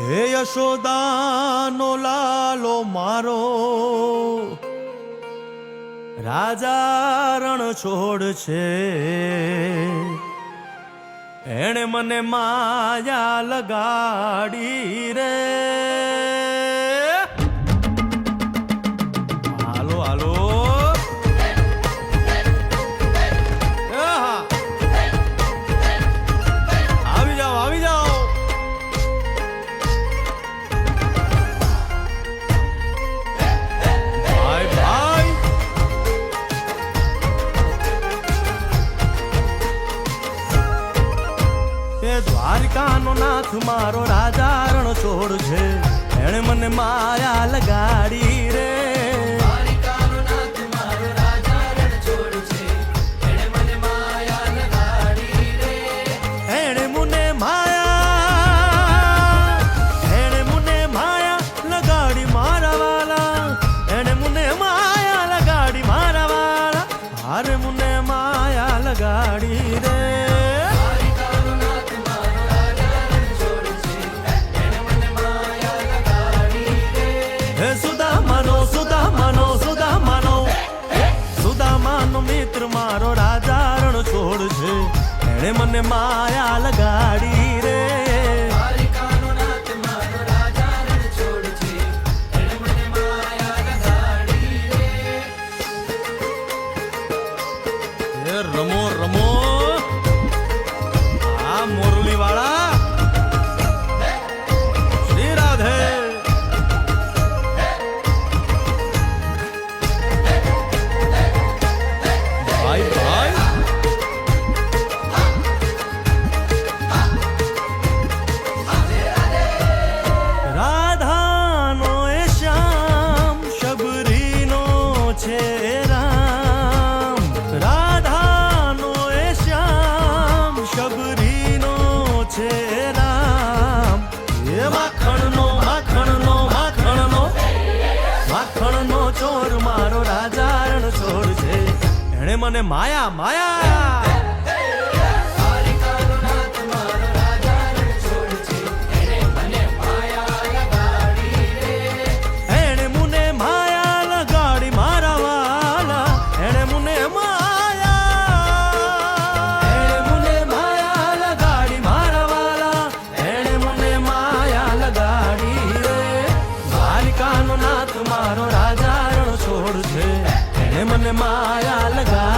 હે યશોદાનો લાલો મારો રાજા રણ છોડ છે, એણે મને માયા લગાડી રે. હાલો હાલો આવી જાઓ આવી જાઓ. ભાઈ ભાઈ એ દ્વારિકાનો નાથ મારો રાજા રણ છોડ છે, એણે મને માયા લગાડી રે. દ્વારિકાનો નાથ મારો રાજા રણ છોડ છે, એણે મને માયા લગાડી રે. એણે મને માયા લગાડી મારા વાલા, એણે મને માયા લગાડી મારા વાલા, હારે મને માયા લગાડી રે. સુદામાનો મિત્ર મારો રાજા રણ છોડ છે, એણે મને માયા લગાડી રે. દ્વારિકાનો નાથ મારો રાજા રણ છોડ છે, એણે મને માયા લગાડી રે. એ રમો રમો આ મોરલી વાળા શ્રી રાધે. રાધાનો એ શ્યામ શબરીનો છે રામ, રાધાનો એ શ્યામ શબરીનો છે રામ. એ માખણનો માખણનો માખણનો માખણનો ચોર મારો રાજા રણ છોડ છે, એણે મને માયા માયા. મારો રાજા રણ છોડ છે, એણે મને માયા લગા